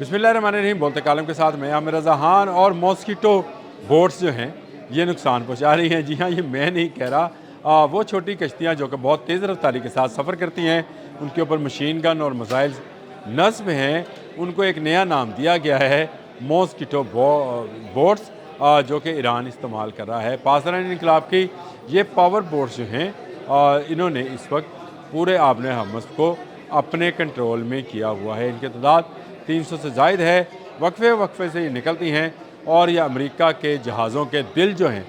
बिस्मिल्लाहिर्रहमानिर्रहीम। बोलते कालम के साथ मैं आमिर रज़ा खान। और मॉस्किटो बोट्स जो हैं ये नुकसान पहुंचा रही हैं। जी हाँ, ये मैं नहीं कह रहा, वो छोटी कश्तियाँ जो कि बहुत तेज़ रफ्तारी के साथ सफ़र करती हैं, उनके ऊपर मशीन गन और मिसाइल्स नस्ब हैं, उनको एक नया नाम दिया गया है मॉस्किटो बोट्स, जो कि ईरान इस्तेमाल कर रहा है। पासदान इनकलाब की ये पावर बोट्स जो हैं, इन्होंने इस वक्त पूरे आबने हमस को अपने कंट्रोल में किया हुआ है। इनकी तादाद 300 से ज़ायद है। वक्फे वक्फे से ये निकलती हैं और ये अमेरिका के जहाज़ों के दिल जो हैं,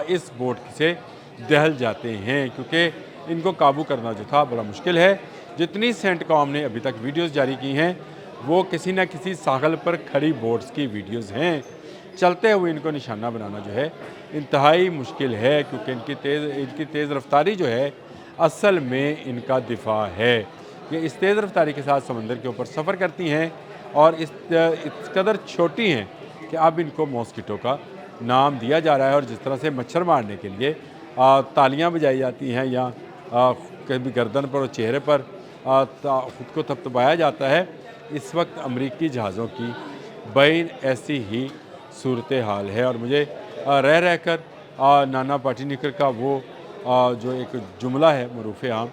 इस बोट से दहल जाते हैं, क्योंकि इनको काबू करना जो था बड़ा मुश्किल है। जितनी सेंट कॉम ने अभी तक वीडियोज़ जारी की हैं वो किसी न किसी सागल पर खड़ी बोट्स की वीडियोज़ हैं। चलते हुए इनको निशाना बनाना जो है इंतहाई मुश्किल है, क्योंकि इनकी तेज़ रफ्तारी जो है असल में इनका दिफा है। ये इस तेज़ रफ्तारी के साथ समंदर के ऊपर सफ़र करती हैं और इस कदर छोटी हैं कि अब इनको मॉस्किटो का नाम दिया जा रहा है। और जिस तरह से मच्छर मारने के लिए तालियां बजाई जाती हैं या कभी गर्दन पर और चेहरे पर ख़ुद को थपथपाया जाता है, इस वक्त अमरीकी जहाज़ों की बैन ऐसी ही सूरत हाल है। और मुझे रह रह कर नाना पाटेकरकर का वो जो एक जुमला है मरूफ़ आम,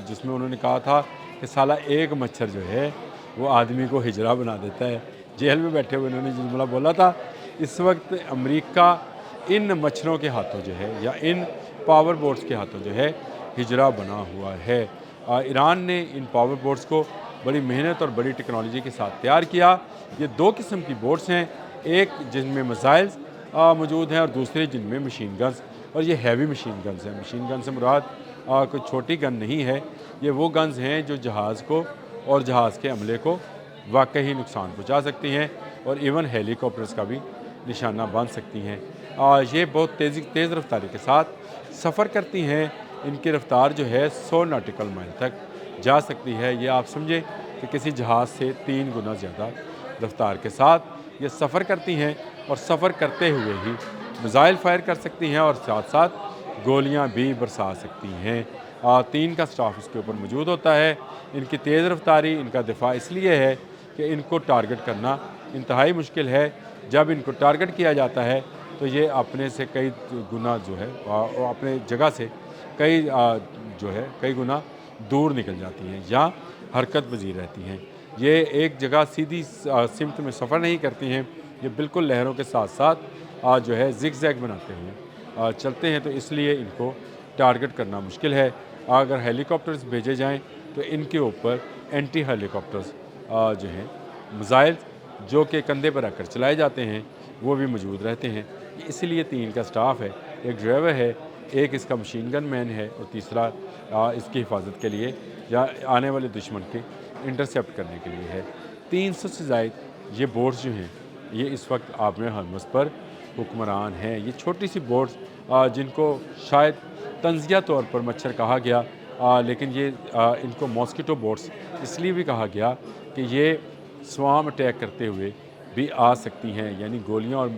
जिसमें उन्होंने कहा था कि साला एक मच्छर जो है वो आदमी को हिजरा बना देता है। जेल में बैठे हुए उन्होंने जुमला बोला था। इस वक्त अमेरिका इन मच्छरों के हाथों जो है या इन पावर बोट्स के हाथों जो है हिजरा बना हुआ है। ईरान ने इन पावर बोट्स को बड़ी मेहनत और बड़ी टेक्नोलॉजी के साथ तैयार किया। ये दो किस्म की बोट्स हैं, एक जिनमें मिसाइल्स मौजूद हैं और दूसरे जिनमें मशीन गन्स, और ये हैवी मशीन गन्स हैं। मशीन गन से मुराद कोई छोटी गन नहीं है, ये वो गन्स हैं जो जहाज़ को और जहाज़ के अमले को वाकई नुकसान पहुंचा सकती हैं और इवन हेलीकॉप्टर्स का भी निशाना बन सकती हैं। ये बहुत तेज़ रफ्तारी के साथ सफ़र करती हैं। इनकी रफ्तार जो है 100 नॉटिकल माइल तक जा सकती है। ये आप समझें कि किसी जहाज़ से 3 गुना ज़्यादा रफ्तार के साथ ये सफ़र करती हैं और सफ़र करते हुए ही मिसाइल फायर कर सकती हैं और साथ साथ गोलियां भी बरसा सकती हैं। 3 का स्टाफ इसके ऊपर मौजूद होता है। इनकी तेज़ रफ्तारी, इनका दिफा इसलिए है कि इनको टारगेट करना इंतहाई मुश्किल है। जब इनको टारगेट किया जाता है तो ये अपने से कई गुना जो है अपने जगह से कई गुना दूर निकल जाती हैं या हरकत पजीर रहती हैं। ये एक जगह सीधी सिमत में सफ़र नहीं करती हैं, ये बिल्कुल लहरों के साथ साथ जो है ज़िग ज़ैग बनाते हुए चलते हैं, तो इसलिए इनको टारगेट करना मुश्किल है। अगर हेलीकॉप्टर्स भेजे जाएं तो इनके ऊपर एंटी हेलीकॉप्टर्स जो हैं मिसाइल्स जो कि कंधे पर रखकर चलाए जाते हैं वो भी मौजूद रहते हैं। इसलिए 3 का स्टाफ है, एक ड्राइवर है, एक इसका मशीन गन मैन है और तीसरा इसकी हिफाजत के लिए या आने वाले दुश्मन के इंटरसेप्ट करने के लिए है। 300 से ज़ायद ये बोट्स जो हैं ये इस वक्त आबने हरमुज़ पर हुक्मरान हैं। ये छोटी सी बोट्स जिनको शायद तंज़िया तौर पर मच्छर कहा गया, लेकिन ये इनको मॉस्किटो बोट्स इसलिए भी कहा गया कि ये स्वाम अटैक करते हुए भी आ सकती हैं, यानी गोलियां और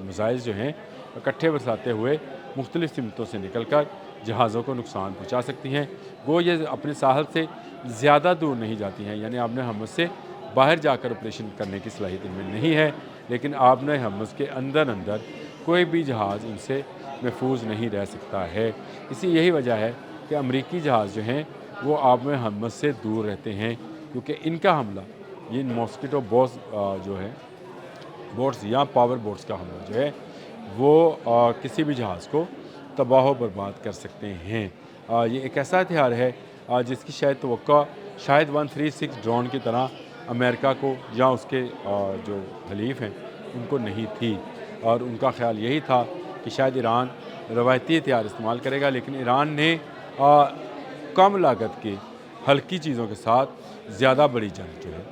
मिसाइल्स जो हैं इकट्ठे बरसाते हुए मुख्तलिफ़ सिमतों से निकल कर जहाज़ों को नुकसान पहुंचा सकती हैं। वो ये अपने साहल से ज़्यादा दूर नहीं जाती हैं, यानी आबने हरमुज़ से बाहर जाकर ऑपरेशन करने की सलाहियत इनमें नहीं है, लेकिन आबने हरमुज़ के अंदर अंदर कोई भी जहाज़ इनसे महफूज नहीं रह सकता है। इसी यही वजह है कि अमरीकी जहाज़ जो हैं वो आबने हरमुज़ से दूर रहते हैं, क्योंकि इनका हमला, ये मॉस्किटो बोट्स या पावर बोट्स का हमला जो है वो किसी भी जहाज़ को तबाह बर्बाद कर सकते हैं। ये एक ऐसा हथियार है जिसकी शायद 136 ड्रोन की तरह अमेरिका को या उसके जो हलीफ हैं उनको नहीं थी, और उनका ख्याल यही था कि शायद ईरान रवायती हथियार इस्तेमाल करेगा, लेकिन ईरान ने कम लागत के हल्की चीज़ों के साथ ज़्यादा बड़ी जंग जो है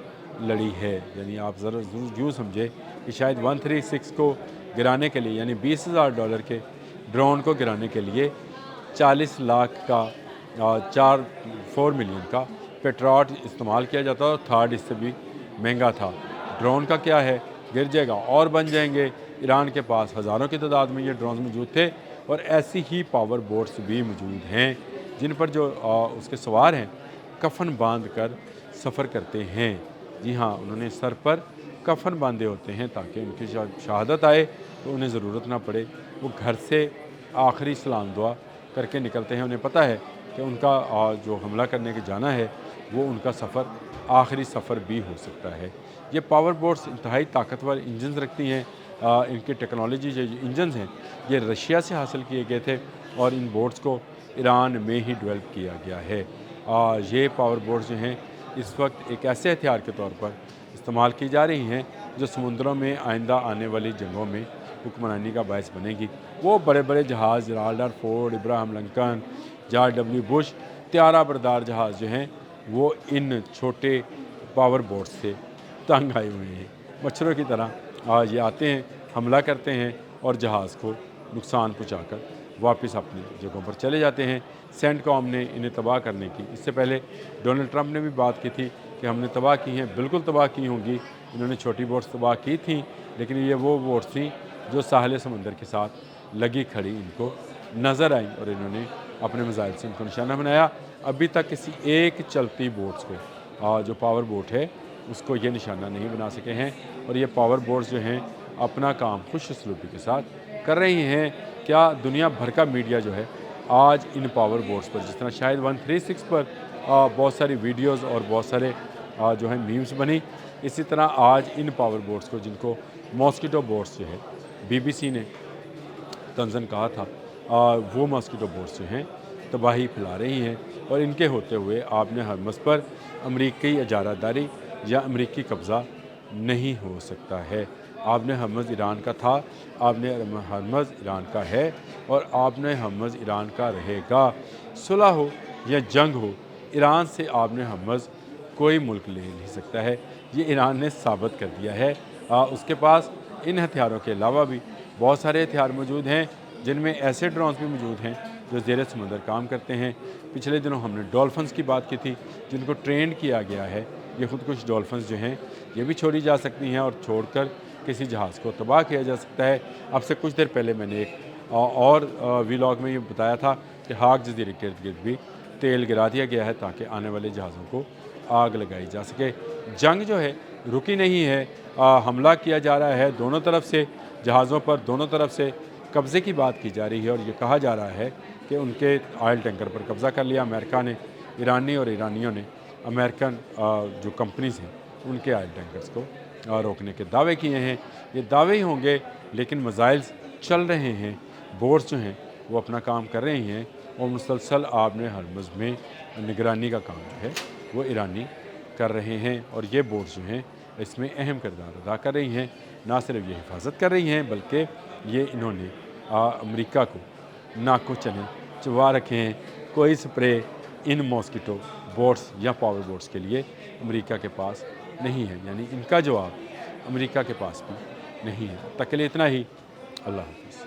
लड़ी है। यानी आप ज़रा यूँ समझे कि शायद 136 को गिराने के लिए, यानी $20,000 के ड्रोन को गिराने के लिए 40 लाख का 4 मिलियन का पेट्रोट इस्तेमाल किया जाता और थर्ड इससे भी महंगा था। ड्रोन का क्या है, गिर जाएगा और बन जाएंगे। ईरान के पास हज़ारों की तादाद में ये ड्रोन मौजूद थे और ऐसी ही पावर बोट्स भी मौजूद हैं जिन पर जो उसके सवार हैं कफन बांध कर सफ़र करते हैं। جی ہاں، انہوں نے سر پر کفن باندھے ہوتے ہیں تاکہ ان کی جب شہادت آئے تو انہیں ضرورت نہ پڑے، وہ گھر سے آخری سلام دعا کر کے نکلتے ہیں۔ انہیں پتہ ہے کہ ان کا جو حملہ کرنے کے جانا ہے وہ ان کا سفر آخری سفر بھی ہو سکتا ہے۔ یہ پاور بوٹس انتہائی طاقتور انجنز رکھتی ہیں۔ ان کی ٹیکنالوجی جو انجنز ہیں یہ رشیا سے حاصل کیے گئے تھے اور ان بوٹس کو ایران میں ہی ڈیولپ کیا گیا ہے۔ یہ پاور بوٹس جو ہیں اس وقت ایک ایسے ہتھیار کے طور پر استعمال کی جا رہی ہیں جو سمندروں میں آئندہ آنے والی جنگوں میں حکمرانی کا باعث بنے گی۔ وہ بڑے بڑے جہاز Gerald Ford, Abraham Lincoln, George W Bush, طیارہ بردار جہاز جو ہیں وہ ان چھوٹے پاور بوٹس سے تنگ آئے ہوئے ہیں۔ مچھروں کی طرح یہ آتے ہیں، حملہ کرتے ہیں اور جہاز کو نقصان پہنچا کر واپس اپنی جگہوں پر چلے جاتے ہیں۔ سینٹ کام نے انہیں تباہ کرنے کی، اس سے پہلے ڈونلڈ ٹرمپ نے بھی بات کی تھی کہ ہم نے تباہ کی ہیں، بالکل تباہ کی ہوں گی۔ انہوں نے چھوٹی بوٹس تباہ کی تھیں، لیکن یہ وہ بوٹس تھیں جو ساحل سمندر کے ساتھ لگی کھڑی ان کو نظر آئیں اور انہوں نے اپنے میزائل سے ان کو نشانہ بنایا۔ ابھی تک کسی ایک چلتی بوٹس کو جو پاور بوٹ ہے اس کو یہ نشانہ نہیں بنا سکے ہیں، اور یہ پاور بوٹس جو ہیں اپنا کام خوش اسلوبی کے ساتھ کر رہی ہیں۔ کیا دنیا بھر کا میڈیا جو ہے آج ان پاور بوٹس پر، جس طرح شاہد 136 پر بہت ساری ویڈیوز اور بہت سارے جو ہے میمز بنی، اسی طرح آج ان پاور بوٹس کو، جن کو ماسکیٹو بوٹس جو ہے BBC نے طنزاً کہا تھا، وہ ماسکیٹو بوٹس جو ہیں تباہی پھیلا رہی ہیں، اور ان کے ہوتے ہوئے آبِ ہرمز پر امریکی اجارہ داری یا امریکی قبضہ نہیں ہو سکتا ہے۔ آبِ ہرمز ایران کا تھا، آبِ ہرمز ایران کا ہے، اور آبِ ہرمز ایران کا رہے گا۔ صلح ہو یا جنگ ہو، ایران سے آبِ ہرمز کوئی ملک لے نہیں سکتا ہے۔ یہ ایران نے ثابت کر دیا ہے۔ اس کے پاس ان ہتھیاروں کے علاوہ بھی بہت سارے ہتھیار موجود ہیں، جن میں ایسے ڈرونز بھی موجود ہیں جو زیر سمندر کام کرتے ہیں۔ پچھلے دنوں ہم نے ڈولفنز کی بات کی تھی، جن کو ٹرینڈ کیا گیا ہے۔ یہ خود کش ڈولفنز جو ہیں یہ بھی چھوڑی جا سکتی ہیں اور چھوڑ کر کسی جہاز کو تباہ کیا جا سکتا ہے۔ اب سے کچھ دیر پہلے میں نے ایک اور ویلاگ میں یہ بتایا تھا کہ ہاک جزیرے کے ارد گرد بھی تیل گرا دیا گیا ہے تاکہ آنے والے جہازوں کو آگ لگائی جا سکے۔ جنگ جو ہے رکی نہیں ہے، حملہ کیا جا رہا ہے دونوں طرف سے، جہازوں پر دونوں طرف سے قبضے کی بات کی جا رہی ہے، اور یہ کہا جا رہا ہے کہ ان کے آئل ٹینکر پر قبضہ کر لیا امریکہ نے۔ ایرانی اور ایرانیوں نے امریکن جو کمپنیز ہیں ان کے آئل ٹینکرز کو روکنے کے دعوے کیے ہیں۔ یہ دعوے ہی ہوں گے، لیکن میزائلز چل رہے ہیں، بورڈز جو ہیں وہ اپنا کام کر رہے ہیں، اور مسلسل آبِ ہرمز میں نگرانی کا کام جو ہے وہ ایرانی کر رہے ہیں، اور یہ بورڈز جو ہیں اس میں اہم کردار ادا کر رہی ہیں۔ نہ صرف یہ حفاظت کر رہی ہیں بلکہ یہ انہوں نے امریکہ کو ناکو چنے چبا رکھے ہیں۔ کوئی سپرے ان ماسکیٹو بوٹس یا پاور بوٹس کے لیے امریکہ کے پاس نہیں ہے، یعنی ان کا جواب امریکہ کے پاس بھی نہیں ہے۔ تب تک کے لیے اتنا ہی۔ اللہ حافظ۔